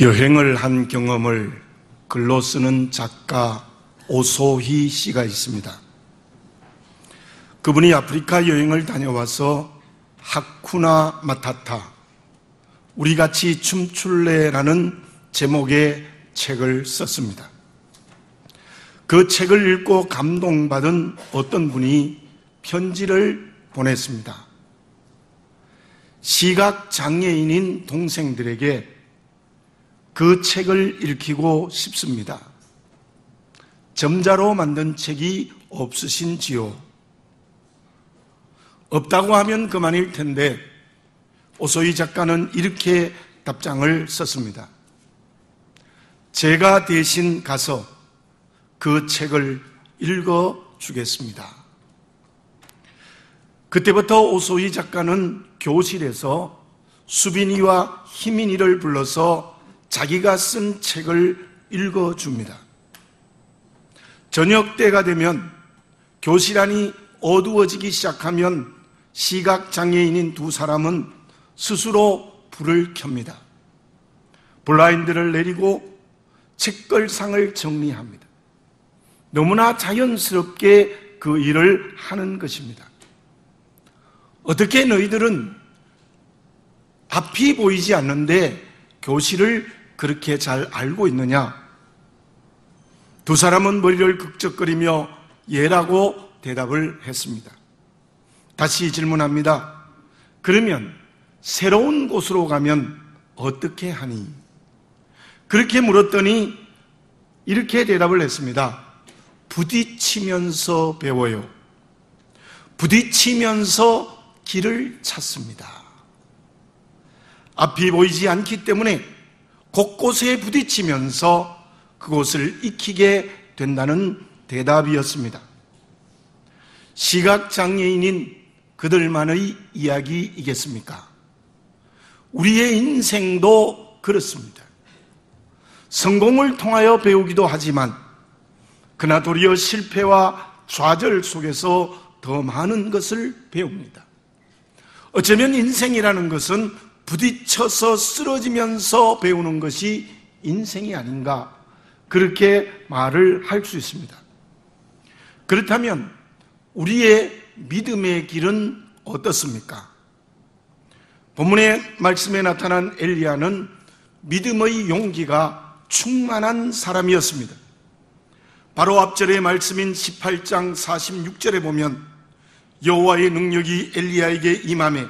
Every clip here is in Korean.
여행을 한 경험을 글로 쓰는 작가 오소희 씨가 있습니다. 그분이 아프리카 여행을 다녀와서 하쿠나 마타타, 우리같이 춤출래라는 제목의 책을 썼습니다. 그 책을 읽고 감동받은 어떤 분이 편지를 보냈습니다. 시각장애인인 동생들에게 그 책을 읽히고 싶습니다. 점자로 만든 책이 없으신지요? 없다고 하면 그만일 텐데 오소희 작가는 이렇게 답장을 썼습니다. 제가 대신 가서 그 책을 읽어주겠습니다. 그때부터 오소희 작가는 교실에서 수빈이와 희민이를 불러서 자기가 쓴 책을 읽어줍니다. 저녁 때가 되면 교실 안이 어두워지기 시작하면 시각장애인인 두 사람은 스스로 불을 켭니다. 블라인드를 내리고 책걸상을 정리합니다. 너무나 자연스럽게 그 일을 하는 것입니다. 어떻게 너희들은 앞이 보이지 않는데 교실을 그렇게 잘 알고 있느냐? 두 사람은 머리를 극적거리며 예라고 대답을 했습니다. 다시 질문합니다. 그러면 새로운 곳으로 가면 어떻게 하니? 그렇게 물었더니 이렇게 대답을 했습니다. 부딪히면서 배워요. 부딪히면서 길을 찾습니다. 앞이 보이지 않기 때문에 곳곳에 부딪히면서 그곳을 익히게 된다는 대답이었습니다. 시각장애인인 그들만의 이야기이겠습니까? 우리의 인생도 그렇습니다. 성공을 통하여 배우기도 하지만 그러나 도리어 실패와 좌절 속에서 더 많은 것을 배웁니다. 어쩌면 인생이라는 것은 부딪혀서 쓰러지면서 배우는 것이 인생이 아닌가, 그렇게 말을 할 수 있습니다. 그렇다면 우리의 믿음의 길은 어떻습니까? 본문의 말씀에 나타난 엘리야는 믿음의 용기가 충만한 사람이었습니다. 바로 앞절의 말씀인 18장 46절에 보면 여호와의 능력이 엘리야에게 임하매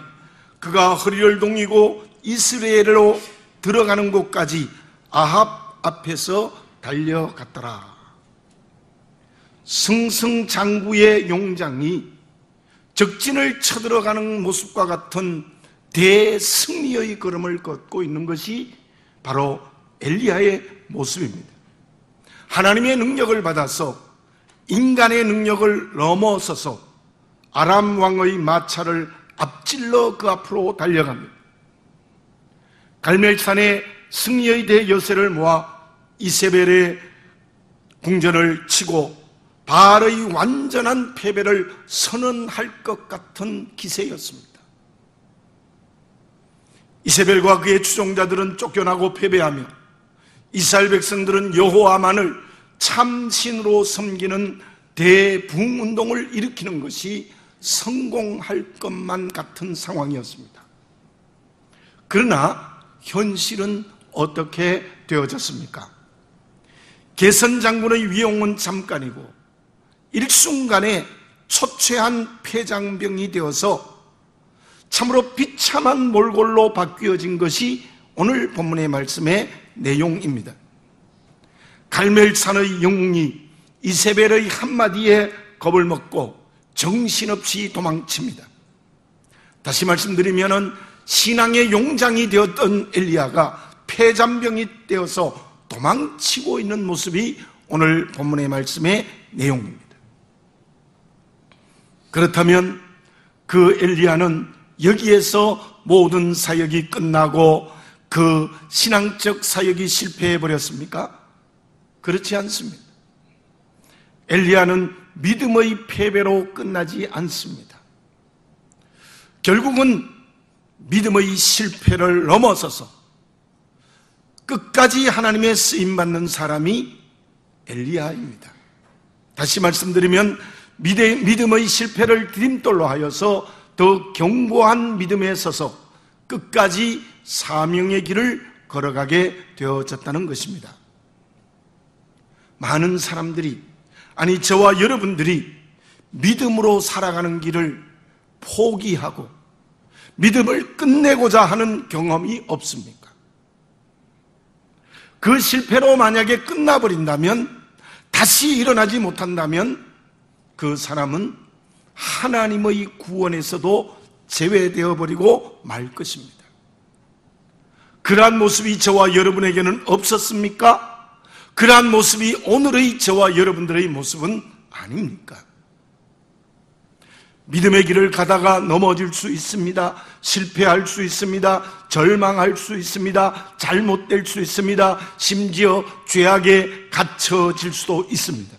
그가 허리를 동이고 이스라엘로 들어가는 곳까지 아합 앞에서 달려갔더라. 승승장구의 용장이 적진을 쳐들어가는 모습과 같은 대승리의 걸음을 걷고 있는 것이 바로 엘리야의 모습입니다. 하나님의 능력을 받아서 인간의 능력을 넘어서서 아람 왕의 마차를 앞질러 그 앞으로 달려갑니다. 갈멜산에 승리의 대여세를 모아 이세벨의 궁전을 치고 바알의 완전한 패배를 선언할 것 같은 기세였습니다. 이세벨과 그의 추종자들은 쫓겨나고 패배하며 이스라엘 백성들은 여호와만을 참신으로 섬기는 대부흥운동을 일으키는 것이 성공할 것만 같은 상황이었습니다. 그러나 현실은 어떻게 되어졌습니까? 개선장군의 위용은 잠깐이고 일순간에 초췌한 폐장병이 되어서 참으로 비참한 몰골로 바뀌어진 것이 오늘 본문의 말씀의 내용입니다. 갈멜산의 영웅이 이세벨의 한마디에 겁을 먹고 정신없이 도망칩니다. 다시 말씀드리면 신앙의 용장이 되었던 엘리야가 폐잔병이 되어서 도망치고 있는 모습이 오늘 본문의 말씀의 내용입니다. 그렇다면 그 엘리야는 여기에서 모든 사역이 끝나고 그 신앙적 사역이 실패해버렸습니까? 그렇지 않습니다. 엘리야는 믿음의 패배로 끝나지 않습니다. 결국은 믿음의 실패를 넘어서서 끝까지 하나님의 쓰임받는 사람이 엘리야입니다. 다시 말씀드리면 믿음의 실패를 디딤돌로 하여서 더 견고한 믿음에 서서 끝까지 사명의 길을 걸어가게 되어졌다는 것입니다. 많은 사람들이, 아니 저와 여러분들이 믿음으로 살아가는 길을 포기하고 믿음을 끝내고자 하는 경험이 없습니까? 그 실패로 만약에 끝나버린다면, 다시 일어나지 못한다면 그 사람은 하나님의 구원에서도 제외되어 버리고 말 것입니다. 그러한 모습이 저와 여러분에게는 없었습니까? 그러한 모습이 오늘의 저와 여러분들의 모습은 아닙니까? 믿음의 길을 가다가 넘어질 수 있습니다. 실패할 수 있습니다. 절망할 수 있습니다. 잘못될 수 있습니다. 심지어 죄악에 갇혀질 수도 있습니다.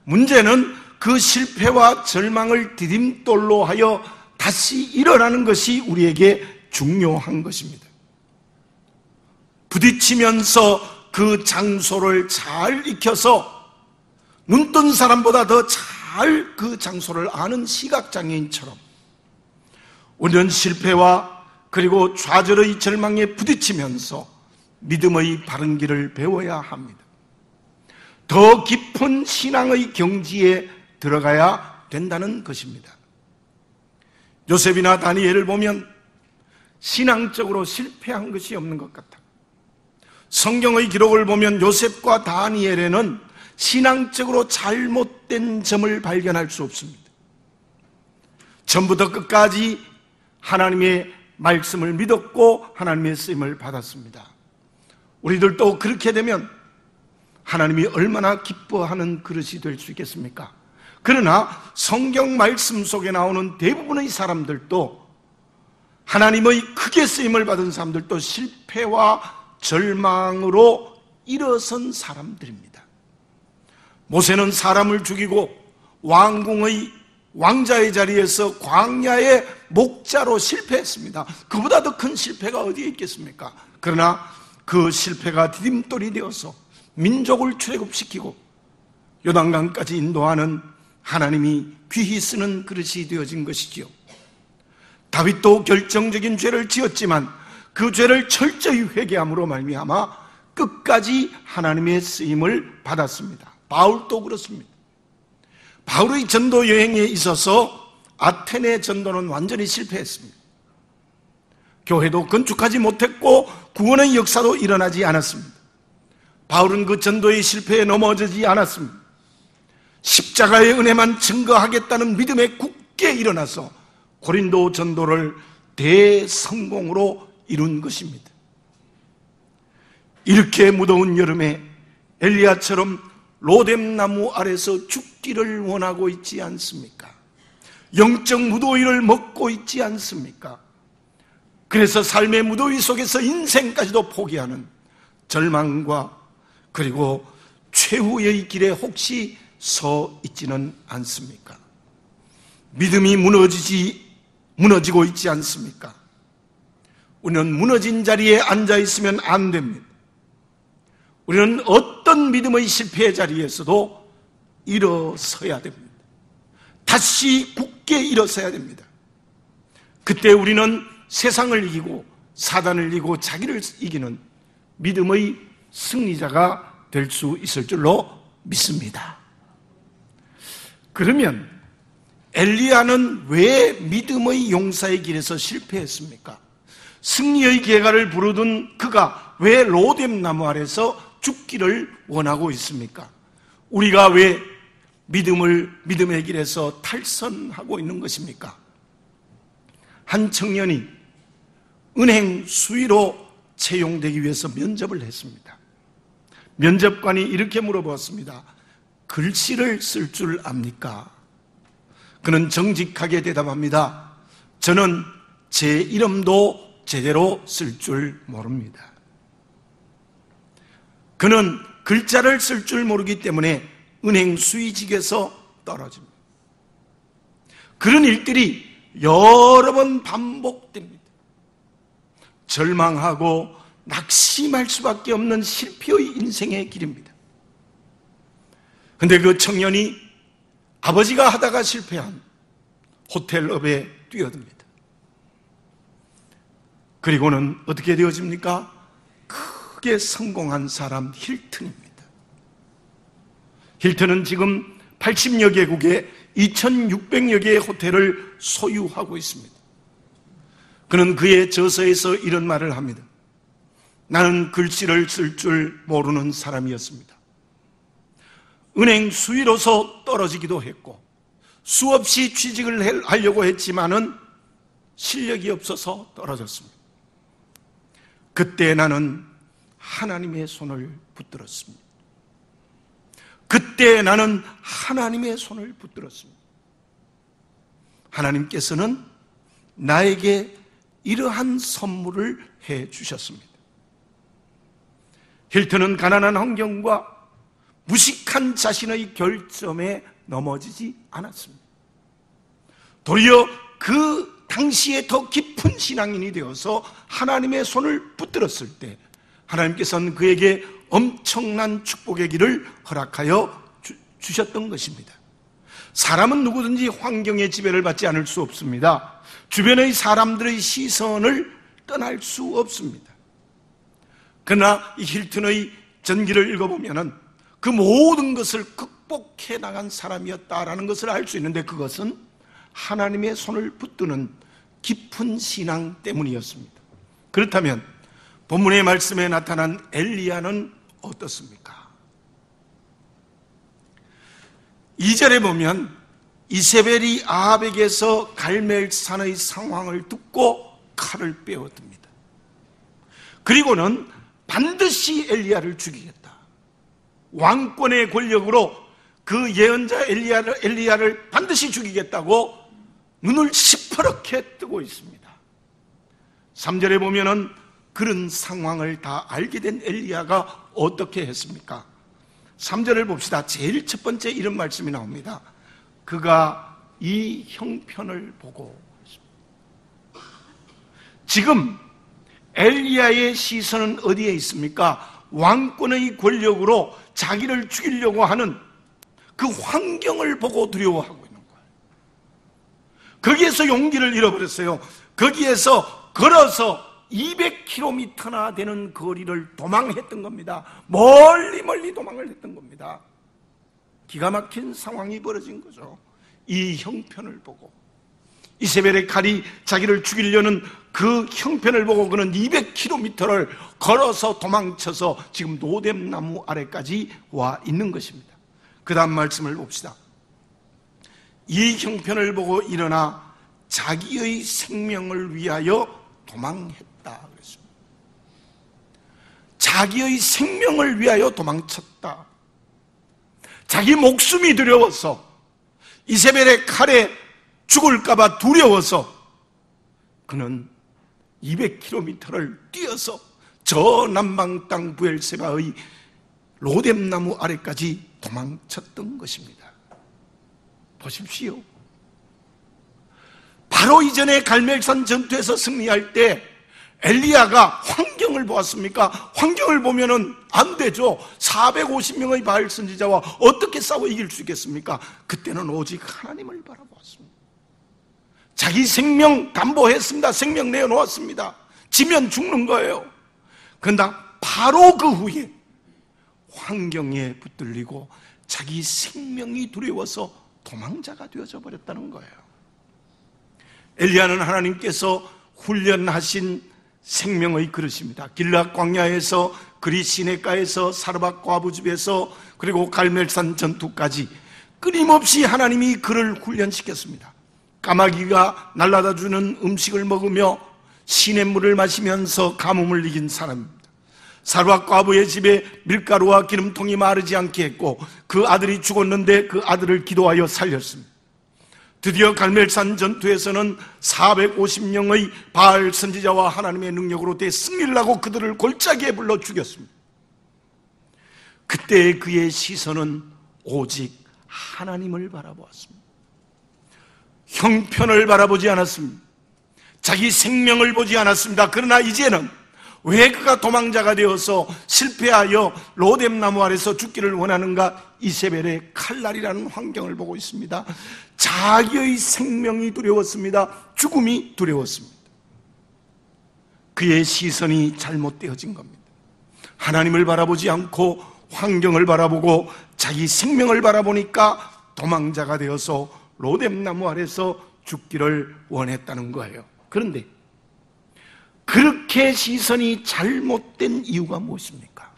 문제는 그 실패와 절망을 디딤돌로 하여 다시 일어나는 것이 우리에게 중요한 것입니다. 부딪히면서 그 장소를 잘 익혀서 눈뜬 사람보다 더 잘 그 장소를 아는 시각장애인처럼 우리는 실패와 그리고 좌절의 절망에 부딪히면서 믿음의 바른 길을 배워야 합니다. 더 깊은 신앙의 경지에 들어가야 된다는 것입니다. 요셉이나 다니엘을 보면 신앙적으로 실패한 것이 없는 것 같아. 성경의 기록을 보면 요셉과 다니엘에는 신앙적으로 잘못된 점을 발견할 수 없습니다. 처음부터 끝까지 하나님의 말씀을 믿었고 하나님의 쓰임을 받았습니다. 우리들도 그렇게 되면 하나님이 얼마나 기뻐하는 그릇이 될 수 있겠습니까? 그러나 성경 말씀 속에 나오는 대부분의 사람들도, 하나님의 크게 쓰임을 받은 사람들도 실패와 절망으로 일어선 사람들입니다. 모세는 사람을 죽이고 왕궁의 왕자의 자리에서 광야의 목자로 실패했습니다. 그보다 더 큰 실패가 어디에 있겠습니까? 그러나 그 실패가 디딤돌이 되어서 민족을 출애굽시키고 요단강까지 인도하는 하나님이 귀히 쓰는 그릇이 되어진 것이지요. 다윗도 결정적인 죄를 지었지만 그 죄를 철저히 회개함으로 말미암아 끝까지 하나님의 쓰임을 받았습니다. 바울도 그렇습니다. 바울의 전도 여행에 있어서 아테네 전도는 완전히 실패했습니다. 교회도 건축하지 못했고 구원의 역사도 일어나지 않았습니다. 바울은 그 전도의 실패에 넘어지지 않았습니다. 십자가의 은혜만 증거하겠다는 믿음에 굳게 일어나서 고린도 전도를 대성공으로 이룬 것입니다. 이렇게 무더운 여름에 엘리야처럼 로뎀나무 아래서 죽기를 원하고 있지 않습니까? 영적 무더위를 먹고 있지 않습니까? 그래서 삶의 무더위 속에서 인생까지도 포기하는 절망과 그리고 최후의 길에 혹시 서 있지는 않습니까? 믿음이 무너지고 있지 않습니까? 우리는 무너진 자리에 앉아 있으면 안 됩니다. 우리는 어떤 믿음의 실패의 자리에서도 일어서야 됩니다. 다시 굳게 일어서야 됩니다. 그때 우리는 세상을 이기고 사단을 이기고 자기를 이기는 믿음의 승리자가 될 수 있을 줄로 믿습니다. 그러면 엘리야는 왜 믿음의 용사의 길에서 실패했습니까? 승리의 계가를 부르던 그가 왜 로뎀나무 아래서 죽기를 원하고 있습니까? 우리가 왜 믿음의 길에서 탈선하고 있는 것입니까? 한 청년이 은행 수의로 채용되기 위해서 면접을 했습니다. 면접관이 이렇게 물어보았습니다. 글씨를 쓸 줄 압니까? 그는 정직하게 대답합니다. 저는 제 이름도 제대로 쓸 줄 모릅니다. 그는 글자를 쓸 줄 모르기 때문에 은행 수의직에서 떨어집니다. 그런 일들이 여러 번 반복됩니다. 절망하고 낙심할 수밖에 없는 실패의 인생의 길입니다. 근데 그 청년이 아버지가 하다가 실패한 호텔업에 뛰어듭니다. 그리고는 어떻게 되어집니까? 크게 성공한 사람 힐튼입니다. 힐튼은 지금 80여 개국에 2600여 개의 호텔을 소유하고 있습니다. 그는 그의 저서에서 이런 말을 합니다. 나는 글씨를 쓸 줄 모르는 사람이었습니다. 은행 수위로서 떨어지기도 했고 수없이 취직을 하려고 했지만은 실력이 없어서 떨어졌습니다. 그때 나는 하나님의 손을 붙들었습니다. 그때 나는 하나님의 손을 붙들었습니다. 하나님께서는 나에게 이러한 선물을 해 주셨습니다. 힐튼은 가난한 환경과 무식한 자신의 결점에 넘어지지 않았습니다. 도리어 그 당시에 더 깊은 신앙인이 되어서 하나님의 손을 붙들었을 때 하나님께서는 그에게 엄청난 축복의 길을 허락하여 주셨던 것입니다. 사람은 누구든지 환경의 지배를 받지 않을 수 없습니다. 주변의 사람들의 시선을 떠날 수 없습니다. 그러나 이 힐튼의 전기를 읽어보면 그 모든 것을 극복해 나간 사람이었다라는 것을 알 수 있는데 그것은 하나님의 손을 붙드는 깊은 신앙 때문이었습니다. 그렇다면 본문의 말씀에 나타난 엘리야는 어떻습니까? 2절에 보면 이세벨이 아합에게서 갈멜산의 상황을 듣고 칼을 빼어듭니다. 그리고는 반드시 엘리야를 죽이겠다. 왕권의 권력으로 그 예언자 엘리야를 반드시 죽이겠다고 눈을 시퍼렇게 뜨고 있습니다. 3절에 보면은 그런 상황을 다 알게 된 엘리야가 어떻게 했습니까? 3절을 봅시다. 제일 첫 번째 이런 말씀이 나옵니다. 그가 이 형편을 보고, 지금 엘리야의 시선은 어디에 있습니까? 왕권의 권력으로 자기를 죽이려고 하는 그 환경을 보고 두려워하고 있는 거예요. 거기에서 용기를 잃어버렸어요. 거기에서 걸어서 200km나 되는 거리를 도망했던 겁니다. 멀리 도망을 했던 겁니다. 기가 막힌 상황이 벌어진 거죠. 이 형편을 보고 이세벨의 칼이 자기를 죽이려는 그 형편을 보고 그는 200km를 걸어서 도망쳐서 지금 노뎀나무 아래까지 와 있는 것입니다. 그 다음 말씀을 봅시다. 이 형편을 보고 일어나 자기의 생명을 위하여 도망했다 그랬습니다. 자기의 생명을 위하여 도망쳤다. 자기 목숨이 두려워서 이세벨의 칼에 죽을까봐 두려워서 그는 200km를 뛰어서 저 남방 땅 부엘세바의 로뎀나무 아래까지 도망쳤던 것입니다. 보십시오. 바로 이전에 갈멜산 전투에서 승리할 때 엘리야가 환경을 보았습니까? 환경을 보면은 안 되죠. 450명의 바알 선지자와 어떻게 싸워 이길 수 있겠습니까? 그때는 오직 하나님을 바라보았습니다. 자기 생명 담보했습니다. 생명 내어놓았습니다. 지면 죽는 거예요. 그러나 바로 그 후에 환경에 붙들리고 자기 생명이 두려워서 도망자가 되어져 버렸다는 거예요. 엘리야는 하나님께서 훈련하신 생명의 그릇입니다. 길앗 광야에서 그리 시내가에서 사르밧 과부 집에서 그리고 갈멜산 전투까지 끊임없이 하나님이 그를 훈련시켰습니다. 까마귀가 날라다 주는 음식을 먹으며 시냇물을 마시면서 가뭄을 이긴 사람입니다. 사르밧 과부의 집에 밀가루와 기름통이 마르지 않게 했고 그 아들이 죽었는데 그 아들을 기도하여 살렸습니다. 드디어 갈멜산 전투에서는 450명의 바알 선지자와 하나님의 능력으로 대승리를 하고 그들을 골짜기에 불러 죽였습니다. 그때 그의 시선은 오직 하나님을 바라보았습니다. 형편을 바라보지 않았습니다. 자기 생명을 보지 않았습니다. 그러나 이제는 왜 그가 도망자가 되어서 실패하여 로뎀나무 아래서 죽기를 원하는가? 이세벨의 칼날이라는 환경을 보고 있습니다. 자기의 생명이 두려웠습니다. 죽음이 두려웠습니다. 그의 시선이 잘못되어진 겁니다. 하나님을 바라보지 않고 환경을 바라보고 자기 생명을 바라보니까 도망자가 되어서 로뎀나무 아래서 죽기를 원했다는 거예요. 그런데 그렇게 시선이 잘못된 이유가 무엇입니까?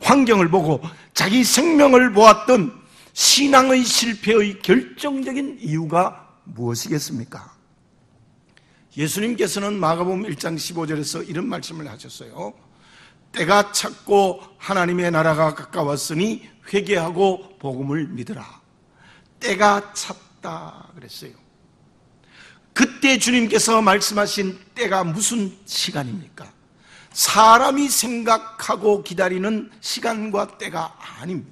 환경을 보고 자기 생명을 보았던 신앙의 실패의 결정적인 이유가 무엇이겠습니까? 예수님께서는 마가복음 1장 15절에서 이런 말씀을 하셨어요. 때가 찼고 하나님의 나라가 가까웠으니 회개하고 복음을 믿으라. 때가 찼다 그랬어요. 그때 주님께서 말씀하신 때가 무슨 시간입니까? 사람이 생각하고 기다리는 시간과 때가 아닙니다.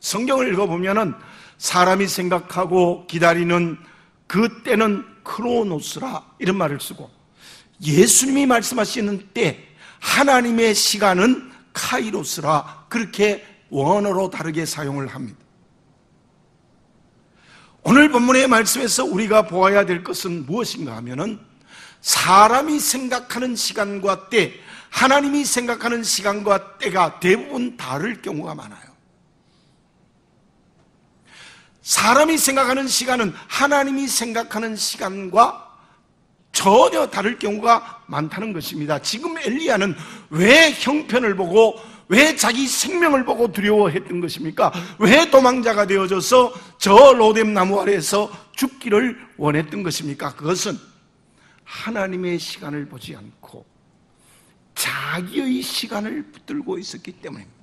성경을 읽어보면 사람이 생각하고 기다리는 그 때는 크로노스라 이런 말을 쓰고, 예수님이 말씀하시는 때, 하나님의 시간은 카이로스라 그렇게 원어로 다르게 사용을 합니다. 오늘 본문의 말씀에서 우리가 보아야 될 것은 무엇인가 하면은 사람이 생각하는 시간과 때, 하나님이 생각하는 시간과 때가 대부분 다를 경우가 많아요. 사람이 생각하는 시간은 하나님이 생각하는 시간과 전혀 다를 경우가 많다는 것입니다. 지금 엘리야는 왜 형편을 보고, 왜 자기 생명을 보고 두려워했던 것입니까? 왜 도망자가 되어져서 저 로뎀나무 아래에서 죽기를 원했던 것입니까? 그것은 하나님의 시간을 보지 않고 자기의 시간을 붙들고 있었기 때문입니다.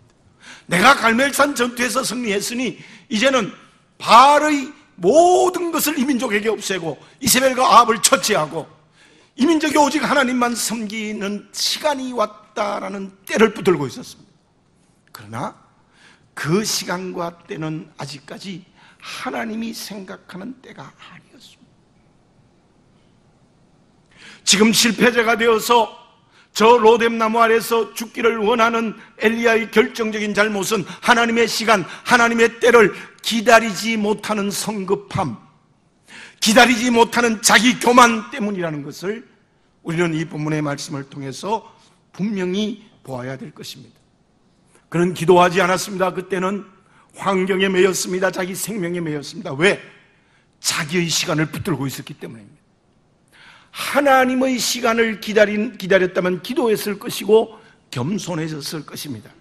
내가 갈멜산 전투에서 승리했으니 이제는 바알의 모든 것을 이 민족에게 없애고 이세벨과 아합을 처치하고 이 민족이 오직 하나님만 섬기는 시간이 왔다라는 때를 붙들고 있었습니다. 그러나 그 시간과 때는 아직까지 하나님이 생각하는 때가 아니었습니다. 지금 실패자가 되어서 저 로뎀나무 아래서 죽기를 원하는 엘리야의 결정적인 잘못은 하나님의 시간, 하나님의 때를 기다리지 못하는 성급함, 기다리지 못하는 자기 교만 때문이라는 것을 우리는 이 본문의 말씀을 통해서 분명히 보아야 될 것입니다. 그는 기도하지 않았습니다. 그때는 환경에 매였습니다. 자기 생명에 매였습니다. 왜? 자기의 시간을 붙들고 있었기 때문입니다. 하나님의 시간을 기다렸다면 기도했을 것이고 겸손해졌을 것입니다.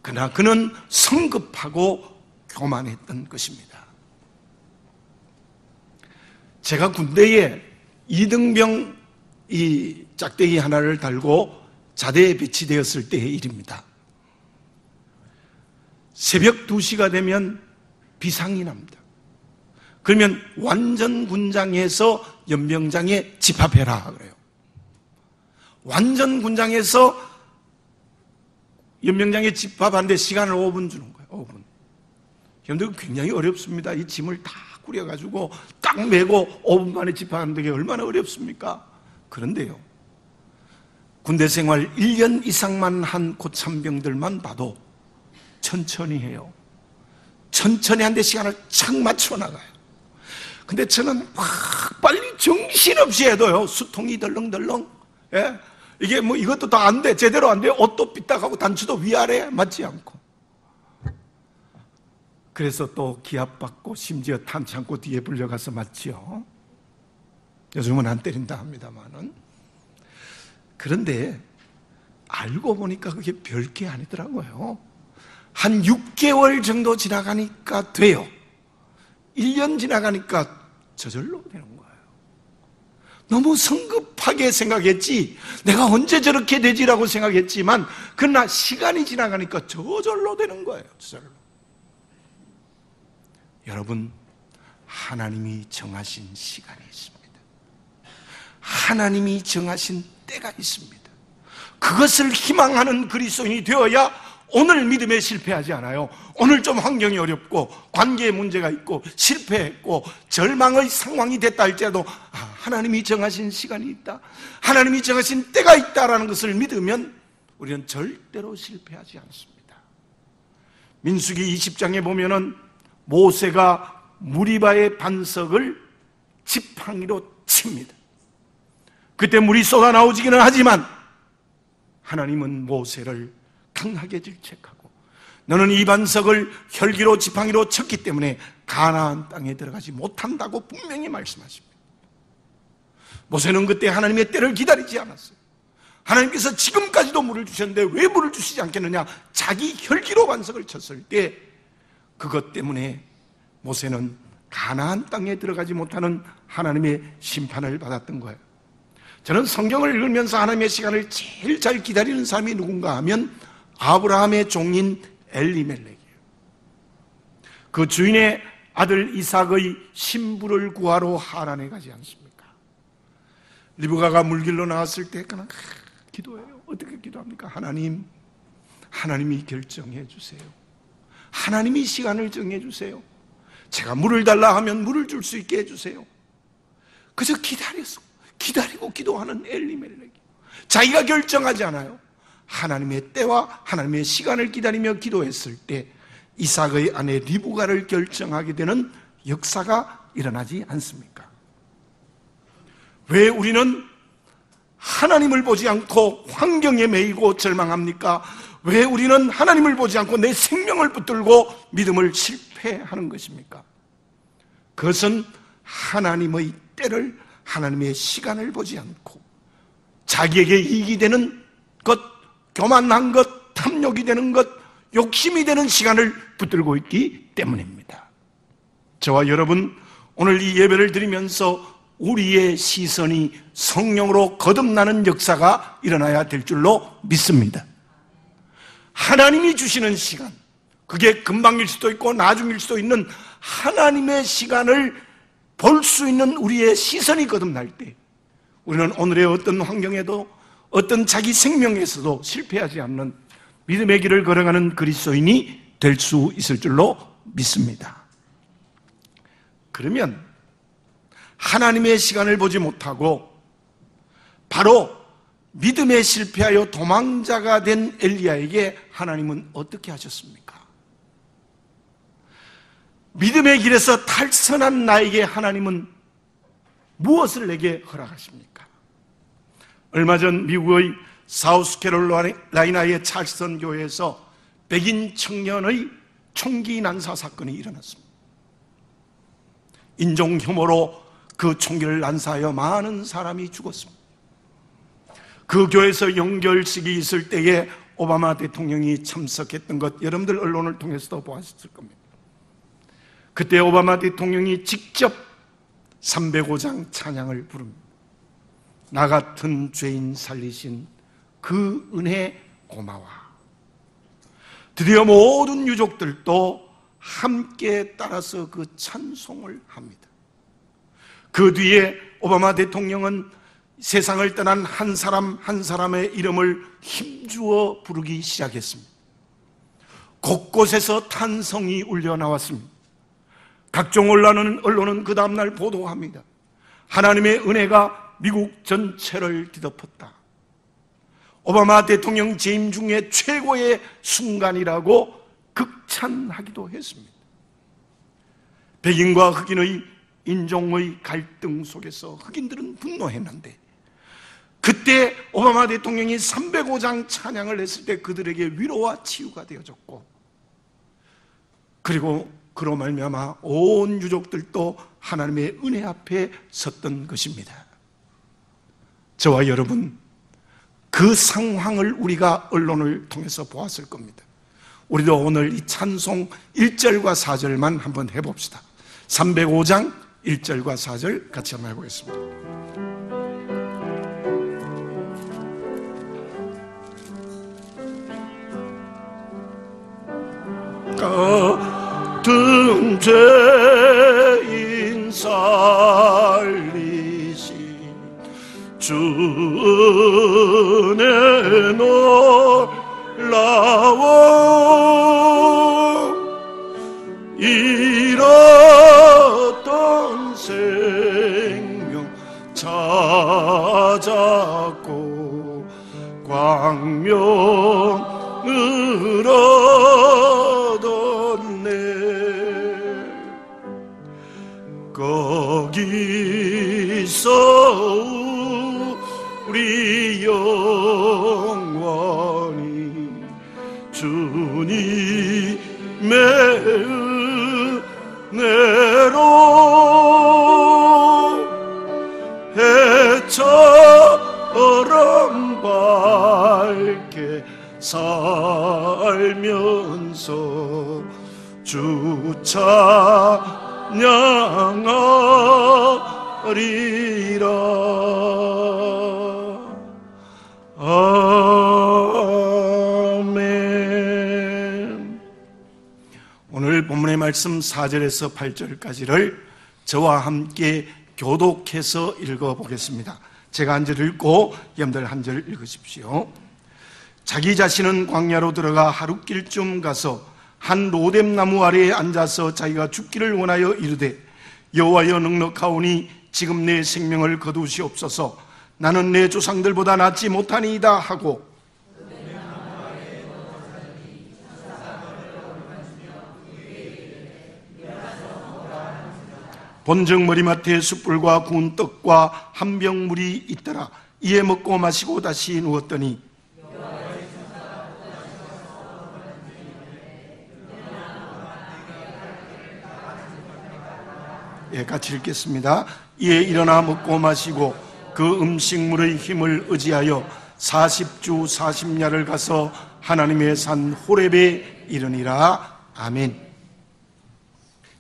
그러나 그는 성급하고 교만했던 것입니다. 제가 군대에 이등병 이 짝대기 하나를 달고 자대에 배치되었을 때의 일입니다. 새벽 2시가 되면 비상이 납니다. 그러면 완전 군장에서 연병장에 집합해라 그래요. 완전 군장에서 연병장에 집합하는데 시간을 5분 주는 거예요. 5분. 여러분들 굉장히 어렵습니다. 이 짐을 다 꾸려가지고 딱 메고 5분 만에 집합하는 게 얼마나 어렵습니까? 그런데요, 군대 생활 1년 이상만 한 고참병들만 봐도 천천히 해요. 천천히 한데 시간을 착 맞춰 나가요. 근데 저는 막 빨리 정신없이 해도요, 수통이 덜렁덜렁, 예? 이게 뭐 이것도 다 안 돼. 제대로 안 돼. 옷도 삐딱하고 단추도 위아래 맞지 않고. 그래서 또 기합받고 심지어 탐창고 뒤에 불려가서 맞지요. 요즘은 안 때린다 합니다만은. 그런데 알고 보니까 그게 별게 아니더라고요. 한 6개월 정도 지나가니까 돼요. 1년 지나가니까 저절로 되는 거예요. 너무 성급하게 생각했지, 내가 언제 저렇게 되지라고 생각했지만 그러나 시간이 지나가니까 저절로 되는 거예요. 저절로. 여러분, 하나님이 정하신 시간이 있습니다. 하나님이 정하신 때가 있습니다. 그것을 희망하는 그리스도인이 되어야 오늘 믿음에 실패하지 않아요. 오늘 좀 환경이 어렵고 관계에 문제가 있고 실패했고 절망의 상황이 됐다 할지라도 하나님이 정하신 시간이 있다, 하나님이 정하신 때가 있다라는 것을 믿으면 우리는 절대로 실패하지 않습니다. 민수기 20장에 보면은 모세가 무리바의 반석을 지팡이로 칩니다. 그때 물이 쏟아나오지기는 하지만 하나님은 모세를 강하게 질책하고 너는 이 반석을 혈기로 지팡이로 쳤기 때문에 가나안 땅에 들어가지 못한다고 분명히 말씀하십니다. 모세는 그때 하나님의 때를 기다리지 않았어요. 하나님께서 지금까지도 물을 주셨는데 왜 물을 주시지 않겠느냐, 자기 혈기로 반석을 쳤을 때 그것 때문에 모세는 가나안 땅에 들어가지 못하는 하나님의 심판을 받았던 거예요. 저는 성경을 읽으면서 하나님의 시간을 제일 잘 기다리는 사람이 누군가 하면 아브라함의 종인 엘리멜렉이에요. 그 주인의 아들 이삭의 신부를 구하러 하란에 가지 않습니까? 리브가가 물길로 나왔을 때 그냥 기도해요. 어떻게 기도합니까? 하나님이 결정해 주세요. 하나님이 시간을 정해 주세요. 제가 물을 달라 하면 물을 줄 수 있게 해주세요. 그저 기다리고 기도하는 엘리멜렉이 자기가 결정하지 않아요. 하나님의 때와 하나님의 시간을 기다리며 기도했을 때 이삭의 아내 리브가를 결정하게 되는 역사가 일어나지 않습니까? 왜 우리는 하나님을 보지 않고 환경에 매이고 절망합니까? 왜 우리는 하나님을 보지 않고 내 생명을 붙들고 믿음을 실패하는 것입니까? 그것은 하나님의 때를, 하나님의 시간을 보지 않고 자기에게 이익이 되는 것, 교만한 것, 탐욕이 되는 것, 욕심이 되는 시간을 붙들고 있기 때문입니다. 저와 여러분, 오늘 이 예배를 드리면서 우리의 시선이 성령으로 거듭나는 역사가 일어나야 될 줄로 믿습니다. 하나님이 주시는 시간, 그게 금방일 수도 있고 나중일 수도 있는 하나님의 시간을 볼 수 있는 우리의 시선이 거듭날 때 우리는 오늘의 어떤 환경에도 어떤 자기 생명에서도 실패하지 않는 믿음의 길을 걸어가는 그리스도인이 될 수 있을 줄로 믿습니다. 그러면 하나님의 시간을 보지 못하고 바로 믿음에 실패하여 도망자가 된 엘리야에게 하나님은 어떻게 하셨습니까? 믿음의 길에서 탈선한 나에게 하나님은 무엇을 내게 허락하십니까? 얼마 전 미국의 사우스캐롤라이나의 찰스턴 교회에서 백인 청년의 총기 난사 사건이 일어났습니다. 인종 혐오로 그 총기를 난사하여 많은 사람이 죽었습니다. 그 교회에서 영결식이 있을 때에 오바마 대통령이 참석했던 것 여러분들 언론을 통해서도 보았을 겁니다. 그때 오바마 대통령이 직접 305장 찬양을 부릅니다. 나 같은 죄인 살리신 그 은혜 고마워. 드디어 모든 유족들도 함께 따라서 그 찬송을 합니다. 그 뒤에 오바마 대통령은 세상을 떠난 한 사람 한 사람의 이름을 힘주어 부르기 시작했습니다. 곳곳에서 탄성이 울려 나왔습니다. 각종 언론은 그 다음날 보도합니다. 하나님의 은혜가 미국 전체를 뒤덮었다. 오바마 대통령 재임 중에 최고의 순간이라고 극찬하기도 했습니다. 백인과 흑인의 인종의 갈등 속에서 흑인들은 분노했는데 그때 오바마 대통령이 305장 찬양을 했을 때 그들에게 위로와 치유가 되어졌고 그리고 그로 말미암아 온 유족들도 하나님의 은혜 앞에 섰던 것입니다. 저와 여러분, 그 상황을 우리가 언론을 통해서 보았을 겁니다. 우리도 오늘 이 찬송 1절과 4절만 한번 해봅시다. 305장 1절과 4절 같이 한번 해보겠습니다. 같은 죄인 살리신 주 은혜 놀라워 생명을 얻었네. 거기서 우리 영원히 주님의 은혜로 해처럼 밝게 살면서 주 찬양하리라. 아멘. 오늘 본문의 말씀 4절에서 8절까지를 저와 함께 교독해서 읽어보겠습니다. 제가 한 절 읽고 여러분들 한 절 읽으십시오. 자기 자신은 광야로 들어가 하룻길쯤 가서 한 로뎀나무 아래에 앉아서 자기가 죽기를 원하여 이르되, 여호와여 넉넉하오니 지금 내 생명을 거두시옵소서. 나는 내 조상들보다 낫지 못하니이다 하고 본즉 머리맡에 숯불과 구운 떡과 한 병 물이 있더라. 이에 먹고 마시고 다시 누웠더니 같이 읽겠습니다. 이에 일어나 먹고 마시고 그 음식물의 힘을 의지하여 40주 40야를 가서 하나님의 산 호렙에 이르니라. 아멘.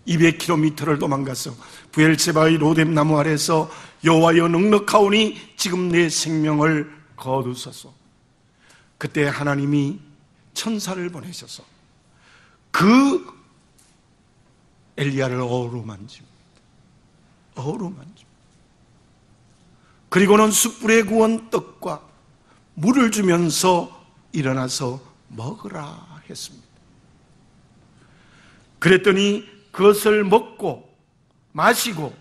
200km를 도망가서 브엘세바의 로뎀나무 아래서 여호와여 넉넉하오니 지금 내 생명을 거두소서. 그때 하나님이 천사를 보내셔서 그 엘리야를 어루만집니다. 그리고는 숯불에 구운 떡과 물을 주면서 일어나서 먹으라 했습니다. 그랬더니 그것을 먹고 마시고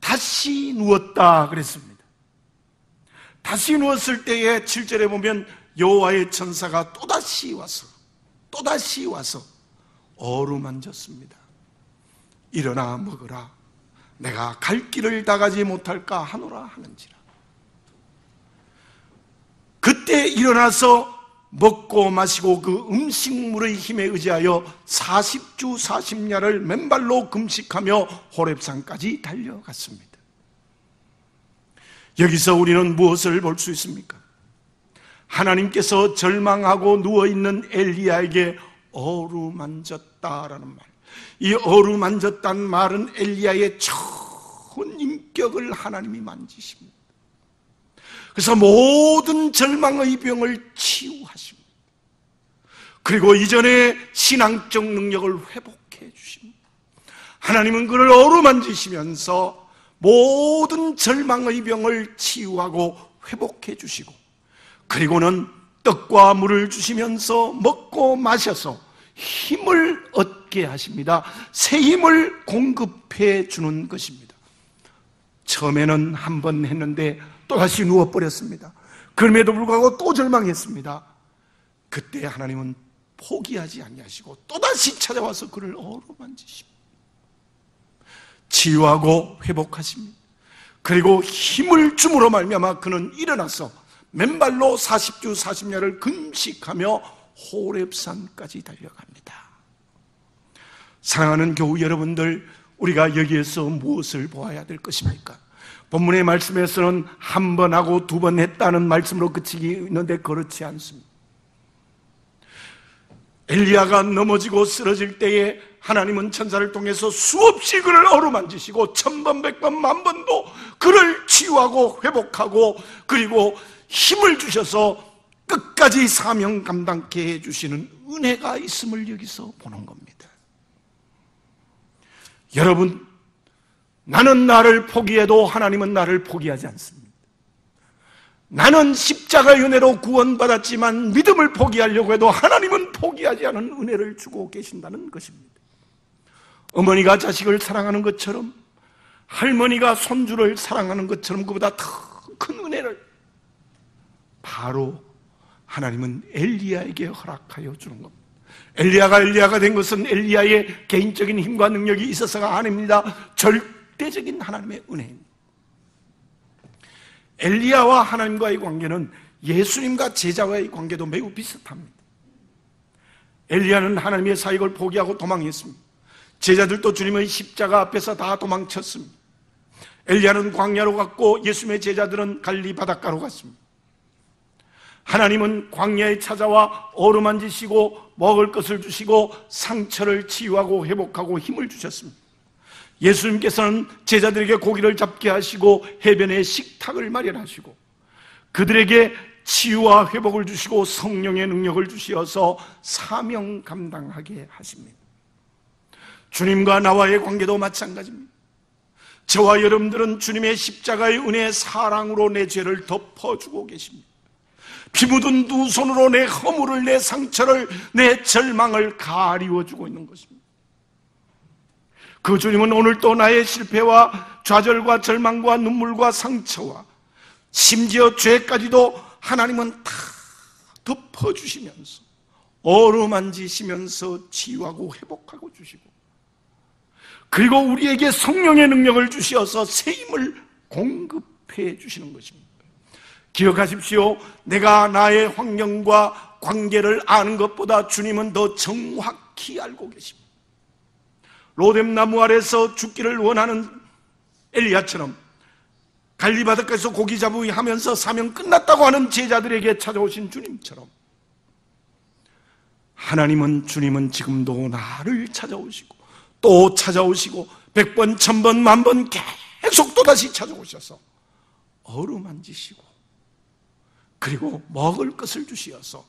다시 누웠다 그랬습니다. 다시 누웠을 때에 7절에 보면 여호와의 천사가 또다시 와서 어루만졌습니다. 일어나 먹으라. 내가 갈 길을 다 가지 못할까 하노라 하는지라. 그때 일어나서 먹고 마시고 그 음식물의 힘에 의지하여 40주 40야를 맨발로 금식하며 호렙산까지 달려갔습니다. 여기서 우리는 무엇을 볼 수 있습니까? 하나님께서 절망하고 누워있는 엘리야에게 어루만졌다라는 말. 이 어루만졌다는 말은 엘리야의 좋은 인격을 하나님이 만지십니다. 그래서 모든 절망의 병을 치유하십니다. 그리고 이전의 신앙적 능력을 회복해 주십니다. 하나님은 그를 어루만지시면서 모든 절망의 병을 치유하고 회복해 주시고, 그리고는 떡과 물을 주시면서 먹고 마셔서 힘을 얻게 하십니다. 새 힘을 공급해 주는 것입니다. 처음에는 한 번 했는데 또다시 누워버렸습니다. 그럼에도 불구하고 또 절망했습니다. 그때 하나님은 포기하지 아니하시고 또다시 찾아와서 그를 어루만지십니다. 치유하고 회복하십니다. 그리고 힘을 줌으로 말미암아 그는 일어나서 맨발로 40주 40야를 금식하며 호렙산까지 달려갑니다. 사랑하는 교우 여러분들, 우리가 여기에서 무엇을 보아야 될 것입니까? 본문의 말씀에서는 한 번 하고 두 번 했다는 말씀으로 그치기 있는데 그렇지 않습니다. 엘리야가 넘어지고 쓰러질 때에 하나님은 천사를 통해서 수없이 그를 어루만지시고 1000번, 100번, 10,000번도 그를 치유하고 회복하고 그리고 힘을 주셔서 끝까지 사명 감당케 해주시는 은혜가 있음을 여기서 보는 겁니다. 여러분, 나는 나를 포기해도 하나님은 나를 포기하지 않습니다. 나는 십자가의 은혜로 구원받았지만 믿음을 포기하려고 해도 하나님은 포기하지 않은 은혜를 주고 계신다는 것입니다. 어머니가 자식을 사랑하는 것처럼, 할머니가 손주를 사랑하는 것처럼 그보다 더 큰 은혜를 바로 하나님은 엘리야에게 허락하여 주는 겁니다. 엘리야가 된 것은 엘리야의 개인적인 힘과 능력이 있어서가 아닙니다. 절대적인 하나님의 은혜입니다. 엘리야와 하나님과의 관계는 예수님과 제자와의 관계도 매우 비슷합니다. 엘리야는 하나님의 사역을 포기하고 도망했습니다. 제자들도 주님의 십자가 앞에서 다 도망쳤습니다. 엘리야는 광야로 갔고 예수님의 제자들은 갈릴리 바닷가로 갔습니다. 하나님은 광야에 찾아와 어루만지시고 먹을 것을 주시고 상처를 치유하고 회복하고 힘을 주셨습니다. 예수님께서는 제자들에게 고기를 잡게 하시고 해변에 식탁을 마련하시고 그들에게 치유와 회복을 주시고 성령의 능력을 주시어서 사명 감당하게 하십니다. 주님과 나와의 관계도 마찬가지입니다. 저와 여러분들은 주님의 십자가의 은혜의 사랑으로 내 죄를 덮어주고 계십니다. 피 묻은 두 손으로 내 허물을, 내 상처를, 내 절망을 가리워주고 있는 것입니다. 그 주님은 오늘도 나의 실패와 좌절과 절망과 눈물과 상처와 심지어 죄까지도 하나님은 다 덮어주시면서 어루만지시면서 치유하고 회복하고 주시고 그리고 우리에게 성령의 능력을 주시어서 새 힘을 공급해 주시는 것입니다. 기억하십시오. 내가 나의 환경과 관계를 아는 것보다 주님은 더 정확히 알고 계십니다. 로뎀나무 아래서 죽기를 원하는 엘리야처럼 갈릴리 바닷가에서 고기 잡으이 하면서 사명 끝났다고 하는 제자들에게 찾아오신 주님처럼 주님은 지금도 나를 찾아오시고 또 찾아오시고 100번, 1000번, 10,000번 계속 또다시 찾아오셔서 어루만지시고 그리고 먹을 것을 주시어서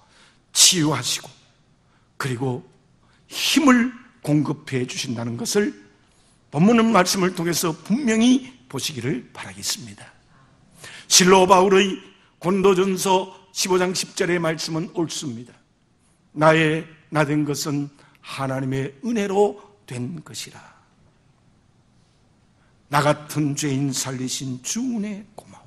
치유하시고 그리고 힘을 공급해 주신다는 것을 본문 말씀을 통해서 분명히 보시기를 바라겠습니다. 실로 바울의 고린도전서 15장 10절의 말씀은 옳습니다. 나의 나 된 것은 하나님의 은혜로 된 것이라. 나 같은 죄인 살리신 주 은혜 고마워.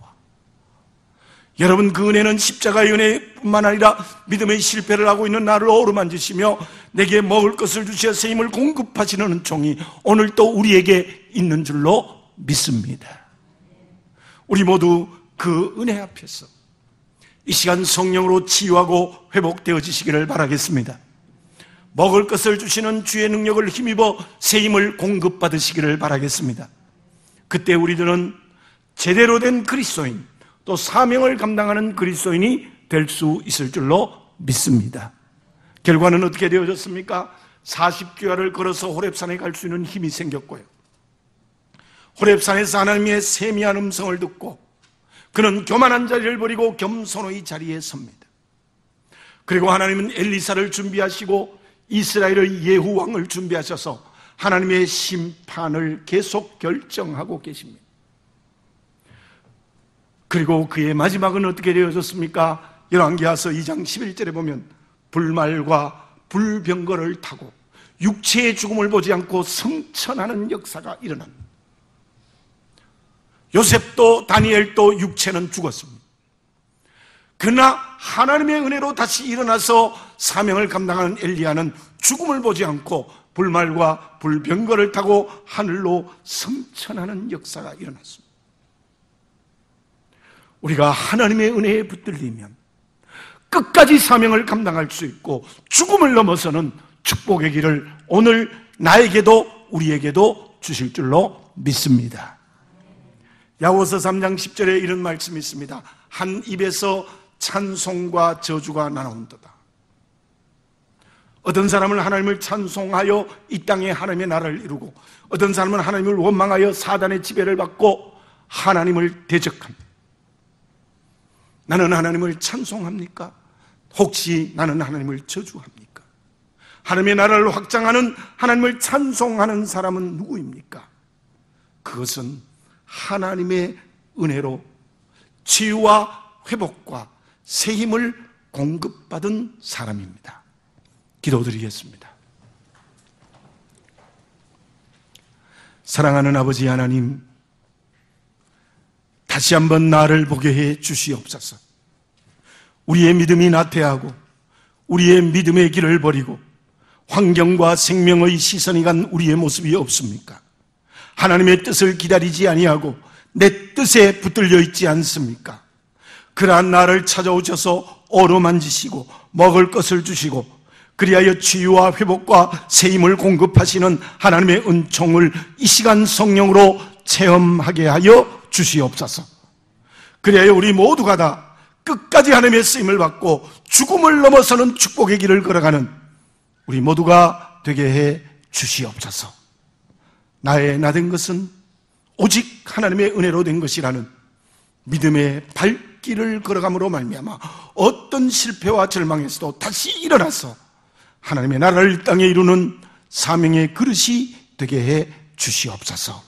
여러분, 그 은혜는 십자가의 은혜뿐만 아니라 믿음의 실패를 하고 있는 나를 어루만지시며 내게 먹을 것을 주셔서 힘을 공급하시는 은총이 오늘 또 우리에게 있는 줄로 믿습니다. 우리 모두 그 은혜 앞에서 이 시간 성령으로 치유하고 회복되어지시기를 바라겠습니다. 먹을 것을 주시는 주의 능력을 힘입어 새 힘을 공급받으시기를 바라겠습니다. 그때 우리들은 제대로 된 그리스도인, 또 사명을 감당하는 그리스도인이 될 수 있을 줄로 믿습니다. 결과는 어떻게 되어졌습니까? 40개월을 걸어서 호렙산에 갈 수 있는 힘이 생겼고요. 호렙산에서 하나님의 세미한 음성을 듣고 그는 교만한 자리를 버리고 겸손의 자리에 섭니다. 그리고 하나님은 엘리사를 준비하시고 이스라엘의 예후 왕을 준비하셔서 하나님의 심판을 계속 결정하고 계십니다. 그리고 그의 마지막은 어떻게 되어졌습니까? 열왕기하서 2장 11절에 보면 불말과 불병거를 타고 육체의 죽음을 보지 않고 승천하는 역사가 일어납니다. 요셉도 다니엘도 육체는 죽었습니다. 그러나 하나님의 은혜로 다시 일어나서 사명을 감당하는 엘리야는 죽음을 보지 않고 불말과 불병거를 타고 하늘로 승천하는 역사가 일어났습니다. 우리가 하나님의 은혜에 붙들리면 끝까지 사명을 감당할 수 있고 죽음을 넘어서는 축복의 길을 오늘 나에게도 우리에게도 주실 줄로 믿습니다. 야고보서 3장 10절에 이런 말씀이 있습니다. 한 입에서 찬송과 저주가 나온도다. 어떤 사람은 하나님을 찬송하여 이 땅에 하나님의 나라를 이루고 어떤 사람은 하나님을 원망하여 사단의 지배를 받고 하나님을 대적합니다. 나는 하나님을 찬송합니까? 혹시 나는 하나님을 저주합니까? 하나님의 나라를 확장하는 하나님을 찬송하는 사람은 누구입니까? 그것은 하나님의 은혜로 치유와 회복과 새 힘을 공급받은 사람입니다. 기도드리겠습니다. 사랑하는 아버지 하나님, 다시 한번 나를 보게 해 주시옵소서. 우리의 믿음이 나태하고 우리의 믿음의 길을 버리고 환경과 생명의 시선이 간 우리의 모습이 없습니까? 하나님의 뜻을 기다리지 아니하고 내 뜻에 붙들려 있지 않습니까? 그러한 나를 찾아오셔서 어루만지시고 먹을 것을 주시고 그리하여 치유와 회복과 새 힘을 공급하시는 하나님의 은총을 이 시간 성령으로 체험하게 하여 주시옵소서. 그리하여 우리 모두가 다 끝까지 하나님의 쓰임을 받고 죽음을 넘어서는 축복의 길을 걸어가는 우리 모두가 되게 해 주시옵소서. 나의 나된 것은 오직 하나님의 은혜로 된 것이라는 믿음의 발길을 걸어감으로 말미암아 어떤 실패와 절망에서도 다시 일어나서 하나님의 나라를 이 땅에 이루는 사명의 그릇이 되게 해 주시옵소서.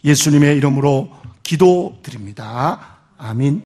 예수님의 이름으로 기도드립니다. 아멘.